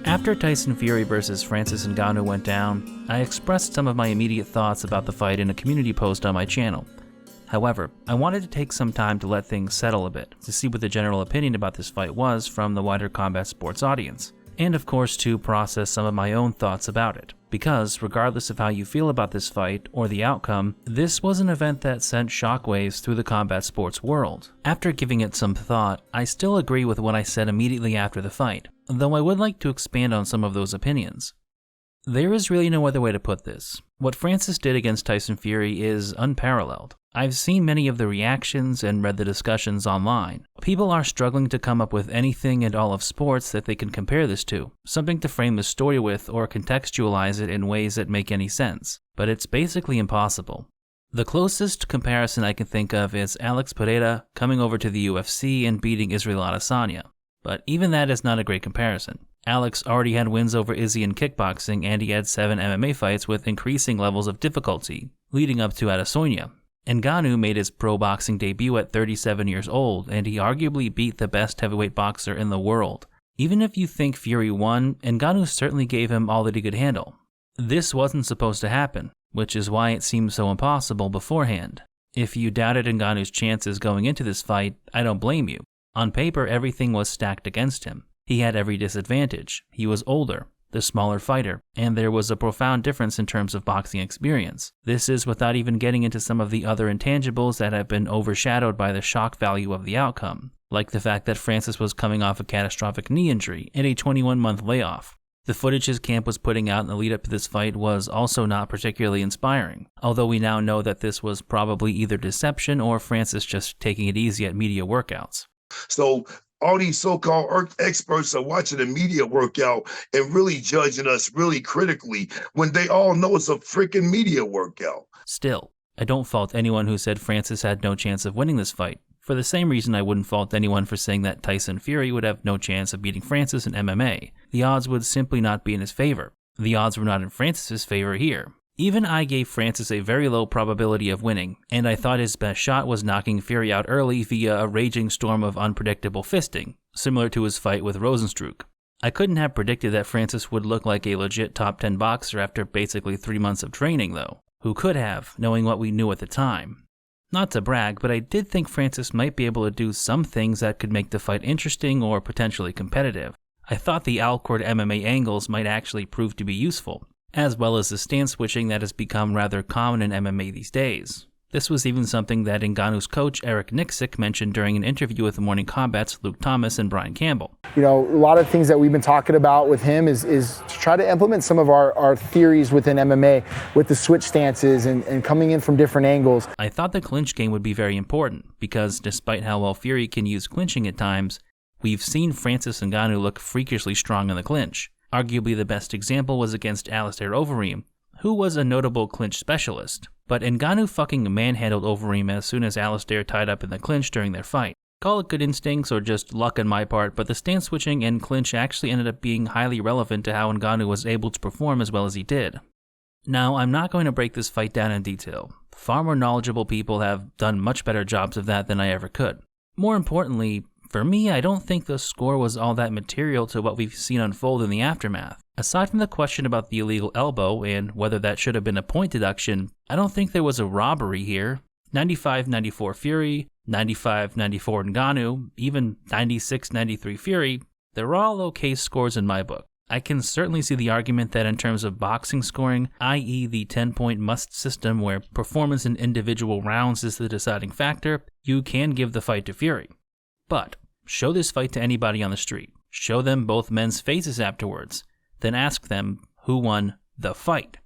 After Tyson Fury versus Francis Ngannou went down, I expressed some of my immediate thoughts about the fight in a community post on my channel. However, I wanted to take some time to let things settle a bit, to see what the general opinion about this fight was from the wider combat sports audience, and of course to process some of my own thoughts about it. Because, regardless of how you feel about this fight or the outcome, this was an event that sent shockwaves through the combat sports world. After giving it some thought, I still agree with what I said immediately after the fight, though I would like to expand on some of those opinions. There is really no other way to put this. What Francis did against Tyson Fury is unparalleled. I've seen many of the reactions and read the discussions online. People are struggling to come up with anything in all of sports that they can compare this to, something to frame the story with or contextualize it in ways that make any sense, but it's basically impossible. The closest comparison I can think of is Alex Pereira coming over to the UFC and beating Israel Adesanya, but even that is not a great comparison. Alex already had wins over Izzy in kickboxing, and he had 7 MMA fights with increasing levels of difficulty, leading up to Adesanya. Ngannou made his pro boxing debut at 37 years old, and he arguably beat the best heavyweight boxer in the world. Even if you think Fury won, Ngannou certainly gave him all that he could handle. This wasn't supposed to happen, which is why it seemed so impossible beforehand. If you doubted Ngannou's chances going into this fight, I don't blame you. On paper, everything was stacked against him. He had every disadvantage. He was older, the smaller fighter, and there was a profound difference in terms of boxing experience. This is without even getting into some of the other intangibles that have been overshadowed by the shock value of the outcome, like the fact that Francis was coming off a catastrophic knee injury and a 21-month layoff. The footage his camp was putting out in the lead up to this fight was also not particularly inspiring, although we now know that this was probably either deception or Francis just taking it easy at media workouts. So all these so-called experts are watching the media workout and really judging us really critically when they all know it's a freaking media workout. Still, I don't fault anyone who said Francis had no chance of winning this fight, for the same reason I wouldn't fault anyone for saying that Tyson Fury would have no chance of beating Francis in MMA. The odds would simply not be in his favor. The odds were not in Francis's favor here. Even I gave Francis a very low probability of winning, and I thought his best shot was knocking Fury out early via a raging storm of unpredictable fisting, similar to his fight with Rozenstruik. I couldn't have predicted that Francis would look like a legit top 10 boxer after basically 3 months of training though. Who could have, knowing what we knew at the time? Not to brag, but I did think Francis might be able to do some things that could make the fight interesting or potentially competitive. I thought the Alcord MMA angles might actually prove to be useful, as well as the stance switching that has become rather common in MMA these days. This was even something that Ngannou's coach Eric Nixick mentioned during an interview with the Morning Combat's Luke Thomas and Brian Campbell. You know, a lot of things that we've been talking about with him is to try to implement some of our theories within MMA with the switch stances and coming in from different angles. I thought the clinch game would be very important because despite how well Fury can use clinching at times, we've seen Francis Ngannou look freakishly strong in the clinch. Arguably the best example was against Alistair Overeem, who was a notable clinch specialist, but Ngannou fucking manhandled Overeem as soon as Alistair tied up in the clinch during their fight. Call it good instincts or just luck on my part, but the stance switching and clinch actually ended up being highly relevant to how Ngannou was able to perform as well as he did. Now, I'm not going to break this fight down in detail. Far more knowledgeable people have done much better jobs of that than I ever could. More importantly, for me, I don't think the score was all that material to what we've seen unfold in the aftermath. Aside from the question about the illegal elbow and whether that should have been a point deduction, I don't think there was a robbery here. 95-94 Fury, 95-94 Ngannou, even 96-93 Fury, they're all okay scores in my book. I can certainly see the argument that in terms of boxing scoring, i.e. the 10-point must system where performance in individual rounds is the deciding factor, you can give the fight to Fury. But show this fight to anybody on the street. Show them both men's faces afterwards. Then ask them who won the fight.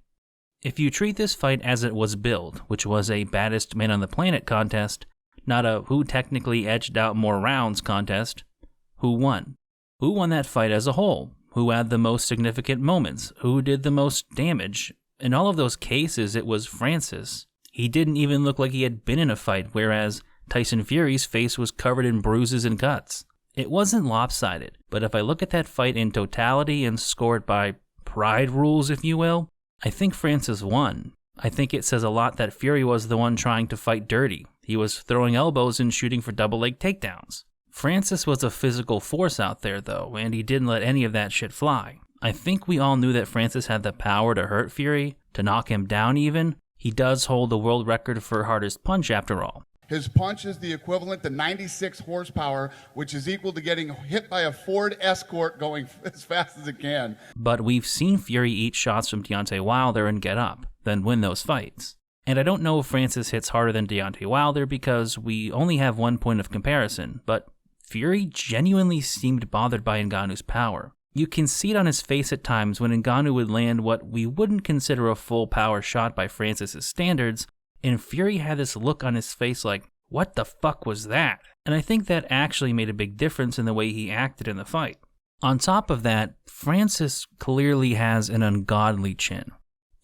If you treat this fight as it was billed, which was a baddest man on the planet contest, not a who technically edged out more rounds contest, who won? Who won that fight as a whole? Who had the most significant moments? Who did the most damage? In all of those cases, it was Francis. He didn't even look like he had been in a fight, whereas Tyson Fury's face was covered in bruises and cuts. It wasn't lopsided, but if I look at that fight in totality and score it by pride rules, if you will, I think Francis won. I think it says a lot that Fury was the one trying to fight dirty. He was throwing elbows and shooting for double leg takedowns. Francis was a physical force out there though, and he didn't let any of that shit fly. I think we all knew that Francis had the power to hurt Fury, to knock him down even. He does hold the world record for hardest punch after all. His punch is the equivalent to 96 horsepower, which is equal to getting hit by a Ford Escort going as fast as it can. But we've seen Fury eat shots from Deontay Wilder and get up, then win those fights. And I don't know if Francis hits harder than Deontay Wilder because we only have one point of comparison, but Fury genuinely seemed bothered by Ngannou's power. You can see it on his face at times when Ngannou would land what we wouldn't consider a full power shot by Francis's standards, and Fury had this look on his face like, what the fuck was that? And I think that actually made a big difference in the way he acted in the fight. On top of that, Francis clearly has an ungodly chin.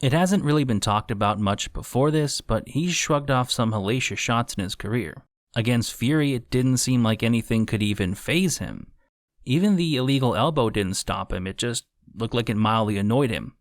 It hasn't really been talked about much before this, but he's shrugged off some hellacious shots in his career. Against Fury, it didn't seem like anything could even faze him. Even the illegal elbow didn't stop him, it just looked like it mildly annoyed him.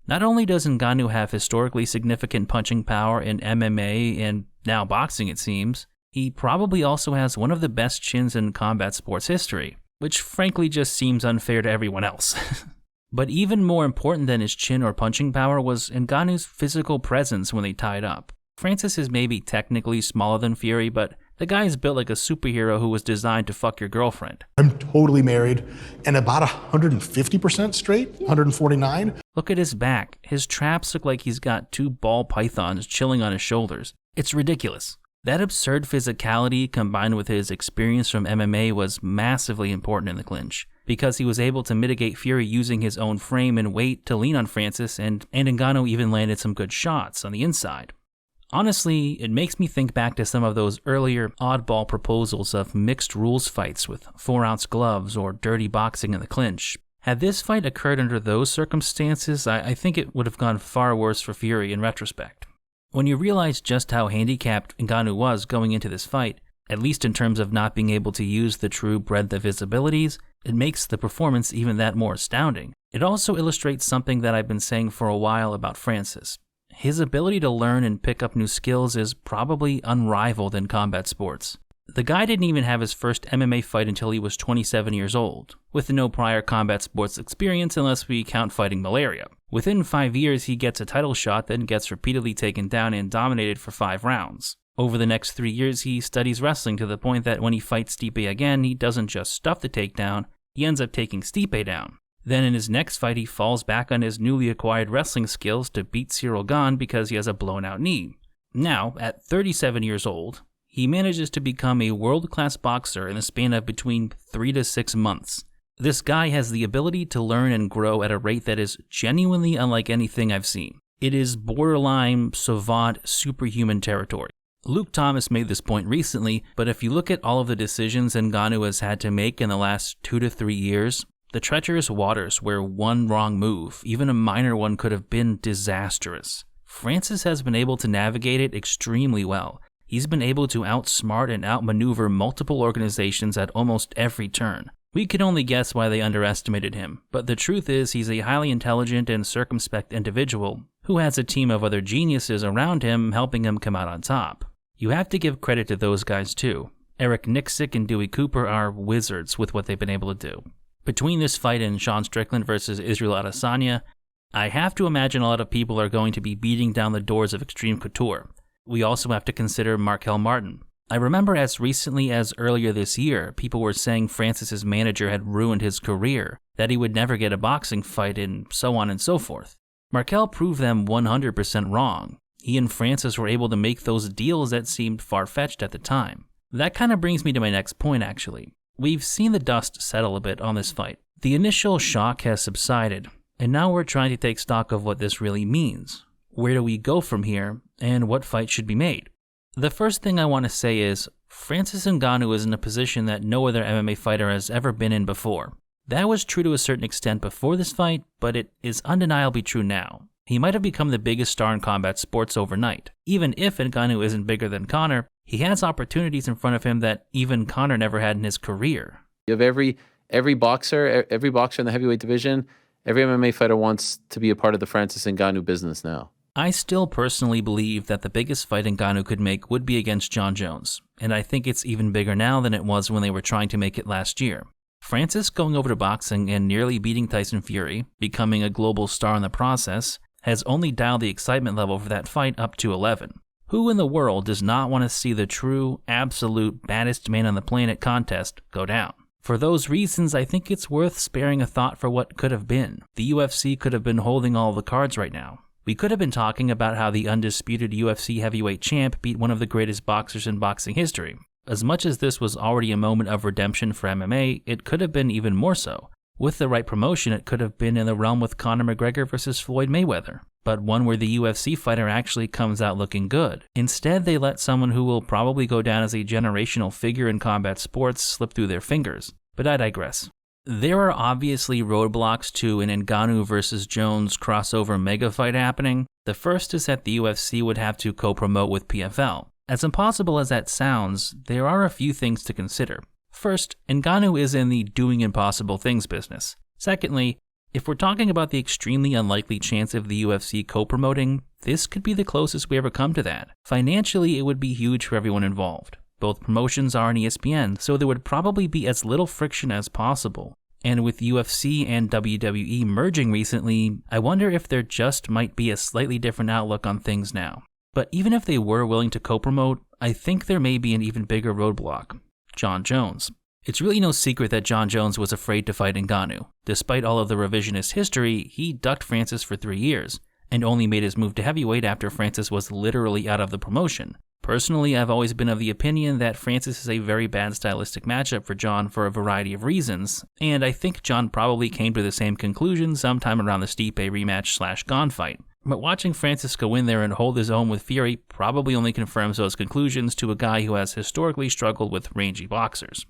Not only does Ngannou have historically significant punching power in MMA and now boxing it seems, he probably also has one of the best chins in combat sports history, which frankly just seems unfair to everyone else. But even more important than his chin or punching power was Ngannou's physical presence when they tied up. Francis is maybe technically smaller than Fury, but the guy is built like a superhero who was designed to fuck your girlfriend. I'm totally married and about 150% straight, 149. Look at his back. His traps look like he's got two ball pythons chilling on his shoulders. It's ridiculous. That absurd physicality combined with his experience from MMA was massively important in the clinch, because he was able to mitigate Fury using his own frame and weight to lean on Francis, and Ngannou even landed some good shots on the inside. Honestly, it makes me think back to some of those earlier oddball proposals of mixed rules fights with 4-ounce gloves or dirty boxing in the clinch. Had this fight occurred under those circumstances, I think it would have gone far worse for Fury in retrospect. When you realize just how handicapped Ngannou was going into this fight, at least in terms of not being able to use the true breadth of his abilities, it makes the performance even that more astounding. It also illustrates something that I've been saying for a while about Francis. His ability to learn and pick up new skills is probably unrivaled in combat sports. The guy didn't even have his first MMA fight until he was 27 years old, with no prior combat sports experience unless we count fighting malaria. Within 5 years, he gets a title shot, then gets repeatedly taken down and dominated for 5 rounds. Over the next 3 years, he studies wrestling to the point that when he fights Stipe again, he doesn't just stuff the takedown, he ends up taking Stipe down. Then in his next fight, he falls back on his newly acquired wrestling skills to beat Cyril Gane because he has a blown-out knee. Now, at 37 years old, he manages to become a world-class boxer in the span of between 3 to 6 months. This guy has the ability to learn and grow at a rate that is genuinely unlike anything I've seen. It is borderline, savant, superhuman territory. Luke Thomas made this point recently, but if you look at all of the decisions Ngannou has had to make in the last 2 to 3 years, the treacherous waters where one wrong move, even a minor one, could have been disastrous. Francis has been able to navigate it extremely well. He's been able to outsmart and outmaneuver multiple organizations at almost every turn. We can only guess why they underestimated him, but the truth is he's a highly intelligent and circumspect individual who has a team of other geniuses around him helping him come out on top. You have to give credit to those guys too. Eric Nixick and Dewey Cooper are wizards with what they've been able to do. Between this fight and Sean Strickland versus Israel Adesanya, I have to imagine a lot of people are going to be beating down the doors of Extreme Couture. We also have to consider Markel Martin. I remember as recently as earlier this year, people were saying Francis's manager had ruined his career, that he would never get a boxing fight, and so on and so forth. Markel proved them 100% wrong. He and Francis were able to make those deals that seemed far-fetched at the time. That kind of brings me to my next point, actually. We've seen the dust settle a bit on this fight. The initial shock has subsided, and now we're trying to take stock of what this really means. Where do we go from here, and what fight should be made? The first thing I want to say is, Francis Ngannou is in a position that no other MMA fighter has ever been in before. That was true to a certain extent before this fight, but it is undeniably true now. He might have become the biggest star in combat sports overnight. Even if Ngannou isn't bigger than Conor, he has opportunities in front of him that even Conor never had in his career. You have every boxer in the heavyweight division, every MMA fighter wants to be a part of the Francis Ngannou business now. I still personally believe that the biggest fight Ngannou could make would be against Jon Jones, and I think it's even bigger now than it was when they were trying to make it last year. Francis going over to boxing and nearly beating Tyson Fury, becoming a global star in the process, has only dialed the excitement level for that fight up to 11. Who in the world does not want to see the true, absolute baddest man on the planet contest go down? For those reasons, I think it's worth sparing a thought for what could have been. The UFC could have been holding all the cards right now. We could have been talking about how the undisputed UFC heavyweight champ beat one of the greatest boxers in boxing history. As much as this was already a moment of redemption for MMA, it could have been even more so. With the right promotion, it could have been in the realm with Conor McGregor versus Floyd Mayweather, but one where the UFC fighter actually comes out looking good. Instead, they let someone who will probably go down as a generational figure in combat sports slip through their fingers. But I digress. There are obviously roadblocks to an Ngannou versus Jones crossover mega fight happening. The first is that the UFC would have to co-promote with PFL. As impossible as that sounds, there are a few things to consider. First, Ngannou is in the doing impossible things business. Secondly, if we're talking about the extremely unlikely chance of the UFC co-promoting, this could be the closest we ever come to that. Financially, it would be huge for everyone involved. Both promotions are on ESPN, so there would probably be as little friction as possible. And with UFC and WWE merging recently, I wonder if there just might be a slightly different outlook on things now. But even if they were willing to co-promote, I think there may be an even bigger roadblock. Jon Jones. It's really no secret that Jon Jones was afraid to fight Ngannou. Despite all of the revisionist history, he ducked Francis for 3 years, and only made his move to heavyweight after Francis was literally out of the promotion. Personally, I've always been of the opinion that Francis is a very bad stylistic matchup for Jon for a variety of reasons, and I think Jon probably came to the same conclusion sometime around the Stipe rematch/Gane fight. But watching Francis go in there and hold his own with Fury probably only confirms those conclusions to a guy who has historically struggled with rangy boxers.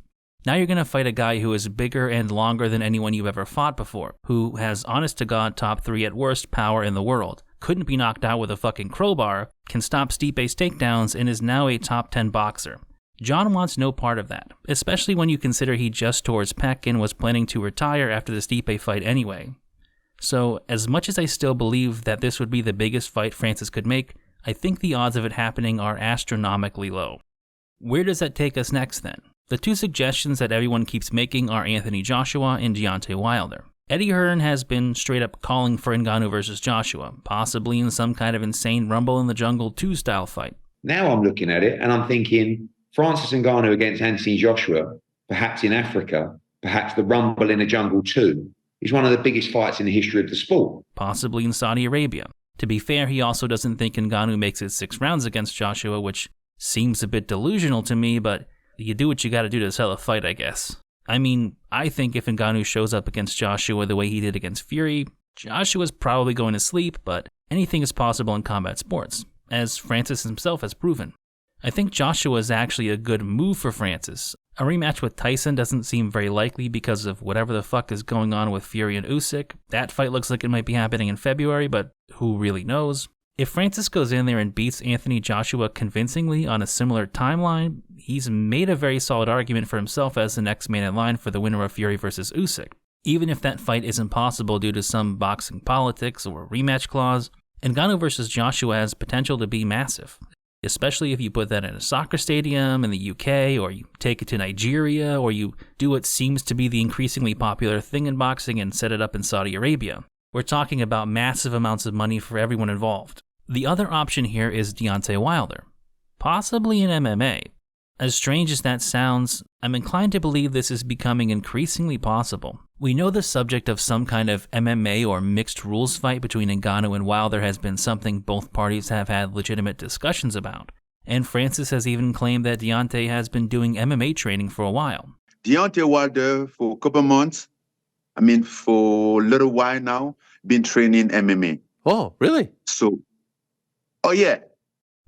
Now you're going to fight a guy who is bigger and longer than anyone you've ever fought before, who has honest-to-God top 3 at worst power in the world, couldn't be knocked out with a fucking crowbar, can stop Stipe's takedowns, and is now a top 10 boxer. Jon wants no part of that, especially when you consider he just tore his pec and was planning to retire after the Stipe fight anyway. So, as much as I still believe that this would be the biggest fight Francis could make, I think the odds of it happening are astronomically low. Where does that take us next then? The two suggestions that everyone keeps making are Anthony Joshua and Deontay Wilder. Eddie Hearn has been straight up calling for Ngannou versus Joshua, possibly in some kind of insane Rumble in the Jungle 2 style fight. Now I'm looking at it and I'm thinking Francis Ngannou against Anthony Joshua, perhaps in Africa, perhaps the Rumble in the Jungle 2, is one of the biggest fights in the history of the sport. Possibly in Saudi Arabia. To be fair, he also doesn't think Ngannou makes it 6 rounds against Joshua, which seems a bit delusional to me, but you do what you gotta do to sell a fight, I guess. I mean, I think if Ngannou shows up against Joshua the way he did against Fury, Joshua's probably going to sleep, but anything is possible in combat sports, as Francis himself has proven. I think Joshua is actually a good move for Francis. A rematch with Tyson doesn't seem very likely because of whatever the fuck is going on with Fury and Usyk. That fight looks like it might be happening in February, but who really knows? If Francis goes in there and beats Anthony Joshua convincingly on a similar timeline, he's made a very solid argument for himself as the next man in line for the winner of Fury versus Usyk. Even if that fight isn't possible due to some boxing politics or rematch clause, Ngannou versus Joshua has potential to be massive, especially if you put that in a soccer stadium in the UK, or you take it to Nigeria, or you do what seems to be the increasingly popular thing in boxing and set it up in Saudi Arabia. We're talking about massive amounts of money for everyone involved. The other option here is Deontay Wilder, possibly in MMA. As strange as that sounds, I'm inclined to believe this is becoming increasingly possible. We know the subject of some kind of MMA or mixed rules fight between Ngannou and Wilder has been something both parties have had legitimate discussions about, and Francis has even claimed that Deontay has been doing MMA training for a while. Deontay Wilder, for a couple months, for a little while now, been training MMA. Oh, really? Oh yeah.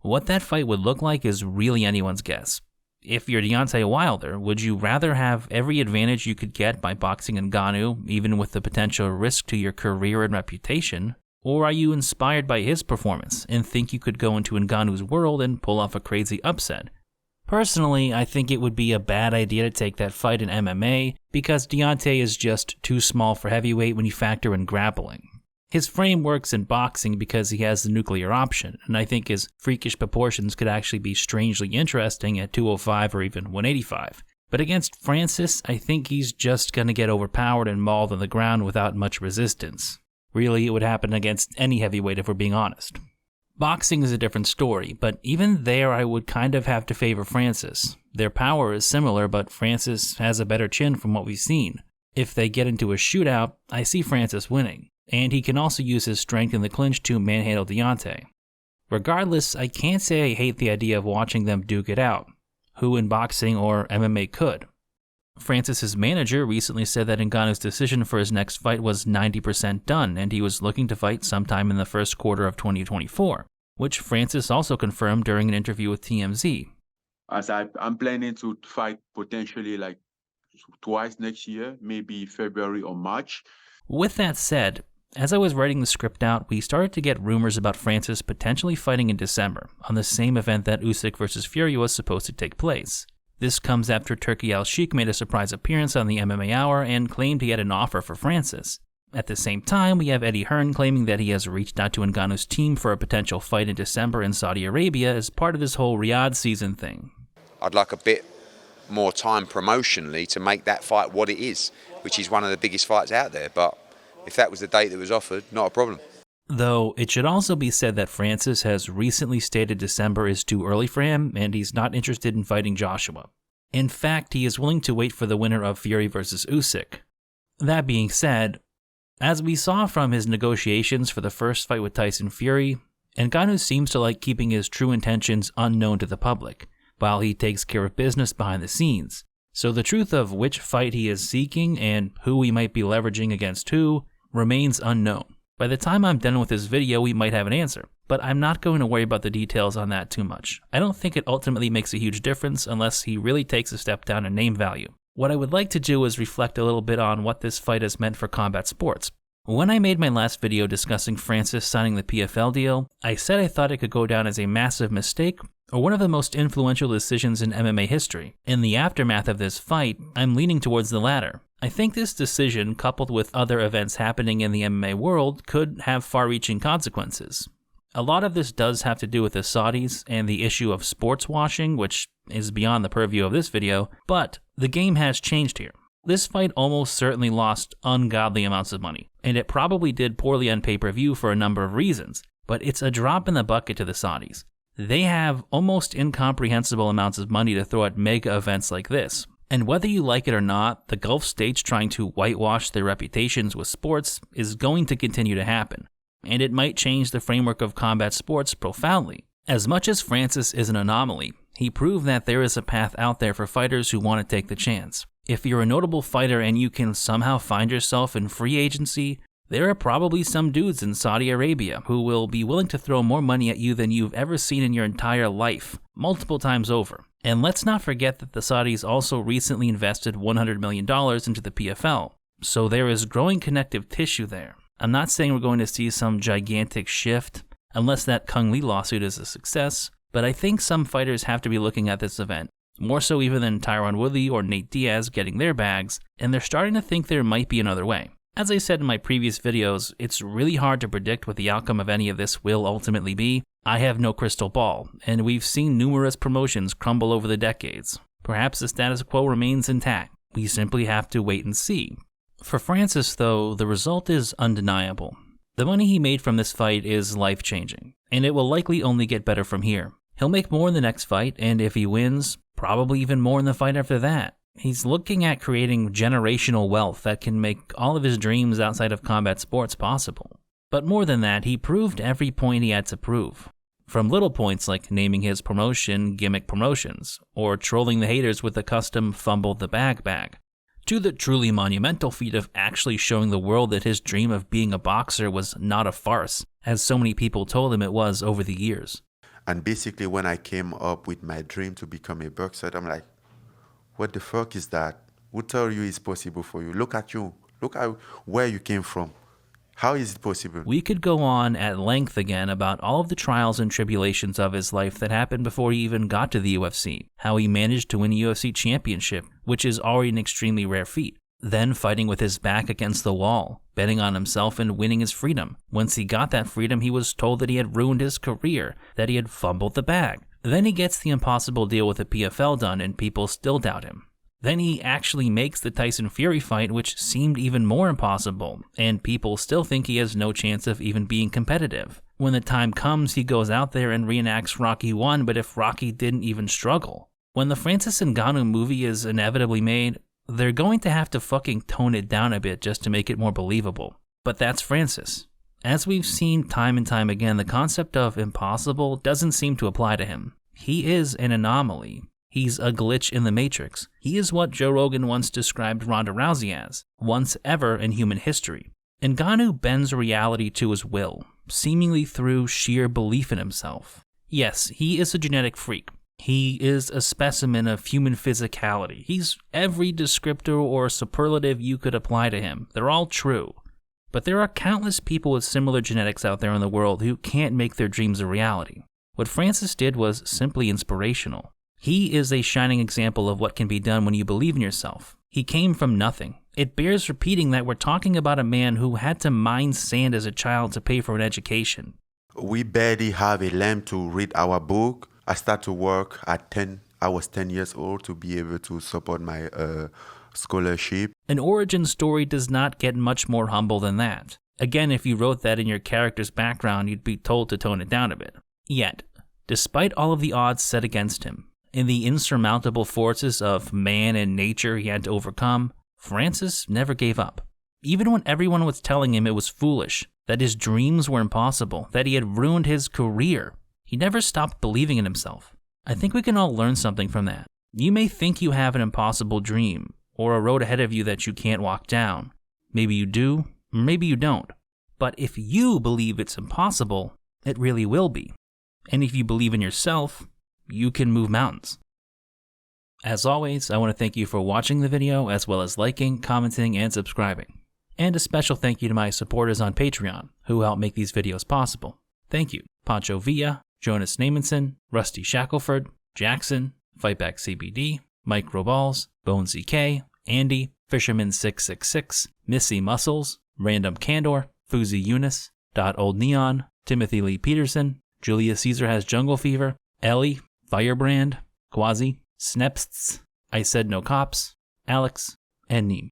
What that fight would look like is really anyone's guess. If you're Deontay Wilder, would you rather have every advantage you could get by boxing Ngannou, even with the potential risk to your career and reputation? Or are you inspired by his performance and think you could go into Ngannou's world and pull off a crazy upset? Personally, I think it would be a bad idea to take that fight in MMA because Deontay is just too small for heavyweight when you factor in grappling. His frame works in boxing because he has the nuclear option, and I think his freakish proportions could actually be strangely interesting at 205 or even 185. But against Francis, I think he's just going to get overpowered and mauled on the ground without much resistance. Really, it would happen against any heavyweight if we're being honest. Boxing is a different story, but even there I would kind of have to favor Francis. Their power is similar, but Francis has a better chin from what we've seen. If they get into a shootout, I see Francis winning, and he can also use his strength in the clinch to manhandle Deontay. Regardless, I can't say I hate the idea of watching them duke it out. Who in boxing or MMA could? Francis's manager recently said that Ngannou's decision for his next fight was 90% done, and he was looking to fight sometime in the first quarter of 2024, which Francis also confirmed during an interview with TMZ. As I'm planning to fight potentially like twice next year, maybe February or March. With that said, as I was writing the script out, we started to get rumors about Francis potentially fighting in December, on the same event that Usyk vs. Fury was supposed to take place. This comes after Turki Al-Sheikh made a surprise appearance on the MMA Hour and claimed he had an offer for Francis. At the same time, we have Eddie Hearn claiming that he has reached out to Ngannou's team for a potential fight in December in Saudi Arabia as part of this whole Riyadh season thing. I'd like a bit more time promotionally to make that fight what it is, which is one of the biggest fights out there. But if that was the date that was offered, not a problem. Though it should also be said that Francis has recently stated December is too early for him and he's not interested in fighting Joshua. In fact, he is willing to wait for the winner of Fury vs. Usyk. That being said, as we saw from his negotiations for the first fight with Tyson Fury, Ngannou seems to like keeping his true intentions unknown to the public, while he takes care of business behind the scenes. So the truth of which fight he is seeking and who he might be leveraging against who remains unknown. By the time I'm done with this video, we might have an answer, but I'm not going to worry about the details on that too much. I don't think it ultimately makes a huge difference unless he really takes a step down in name value. What I would like to do is reflect a little bit on what this fight has meant for combat sports. When I made my last video discussing Francis signing the PFL deal, I said I thought it could go down as a massive mistake or one of the most influential decisions in MMA history. In the aftermath of this fight, I'm leaning towards the latter. I think this decision, coupled with other events happening in the MMA world, could have far-reaching consequences. A lot of this does have to do with the Saudis and the issue of sports washing, which is beyond the purview of this video, but the game has changed here. This fight almost certainly lost ungodly amounts of money, and it probably did poorly on pay-per-view for a number of reasons, but it's a drop in the bucket to the Saudis. They have almost incomprehensible amounts of money to throw at mega events like this, and whether you like it or not, the Gulf states trying to whitewash their reputations with sports is going to continue to happen, and it might change the framework of combat sports profoundly. As much as Francis is an anomaly, he proved that there is a path out there for fighters who want to take the chance. If you're a notable fighter and you can somehow find yourself in free agency, there are probably some dudes in Saudi Arabia who will be willing to throw more money at you than you've ever seen in your entire life, multiple times over. And let's not forget that the Saudis also recently invested $100 million into the PFL, so there is growing connective tissue there. I'm not saying we're going to see some gigantic shift, unless that Kung Lee lawsuit is a success, but I think some fighters have to be looking at this event, more so even than Tyron Woodley or Nate Diaz getting their bags, and they're starting to think there might be another way. As I said in my previous videos, it's really hard to predict what the outcome of any of this will ultimately be. I have no crystal ball, and we've seen numerous promotions crumble over the decades. Perhaps the status quo remains intact. We simply have to wait and see. For Francis, though, the result is undeniable. The money he made from this fight is life-changing, and it will likely only get better from here. He'll make more in the next fight, and if he wins, probably even more in the fight after that. He's looking at creating generational wealth that can make all of his dreams outside of combat sports possible. But more than that, he proved every point he had to prove. From little points like naming his promotion Gimmick Promotions, or trolling the haters with the custom Fumbled the Bag, to the truly monumental feat of actually showing the world that his dream of being a boxer was not a farce, as so many people told him it was over the years. And basically when I came up with my dream to become a boxer, I'm like, what the fuck is that? Who told you it's possible for you? Look at you. Look at where you came from. How is it possible? We could go on at length again about all of the trials and tribulations of his life that happened before he even got to the UFC. How he managed to win a UFC championship, which is already an extremely rare feat. Then fighting with his back against the wall, betting on himself and winning his freedom. Once he got that freedom, he was told that he had ruined his career, that he had fumbled the bag. Then he gets the impossible deal with the PFL done and people still doubt him. Then he actually makes the Tyson Fury fight, which seemed even more impossible, and people still think he has no chance of even being competitive. When the time comes, he goes out there and reenacts Rocky 1, but if Rocky didn't even struggle. When the Francis Ngannou movie is inevitably made, they're going to have to fucking tone it down a bit just to make it more believable. But that's Francis. As we've seen time and time again, the concept of impossible doesn't seem to apply to him. He is an anomaly. He's a glitch in the matrix. He is what Joe Rogan once described Ronda Rousey as, once ever in human history. Ngannou bends reality to his will, seemingly through sheer belief in himself. Yes, he is a genetic freak. He is a specimen of human physicality. He's every descriptor or superlative you could apply to him. They're all true. But there are countless people with similar genetics out there in the world who can't make their dreams a reality. What Francis did was simply inspirational. He is a shining example of what can be done when you believe in yourself. He came from nothing. It bears repeating that we're talking about a man who had to mine sand as a child to pay for an education. We barely have a lamp to read our book. I started to work at 10. I was 10 years old to be able to support my scholarship. An origin story does not get much more humble than that. Again, if you wrote that in your character's background, you'd be told to tone it down a bit. Yet, despite all of the odds set against him, and the insurmountable forces of man and nature he had to overcome, Francis never gave up. Even when everyone was telling him it was foolish, that his dreams were impossible, that he had ruined his career, he never stopped believing in himself. I think we can all learn something from that. You may think you have an impossible dream, or a road ahead of you that you can't walk down. Maybe you do, or maybe you don't. But if you believe it's impossible, it really will be. And if you believe in yourself, you can move mountains. As always, I want to thank you for watching the video, as well as liking, commenting, and subscribing. And a special thank you to my supporters on Patreon, who help make these videos possible. Thank you, Pancho Villa, Jonas Namenson, Rusty Shackelford, Jackson, Fightback CBD, Mike Roballs, Bones ZK, Andy, Fisherman666, Missy Muscles, Random Candor, Fuzi Eunice, Dot Old Neon, Timothy Lee Peterson, Julius Caesar Has Jungle Fever, Ellie, Firebrand, Quasi, Snepsts, I Said No Cops, Alex, and Neem.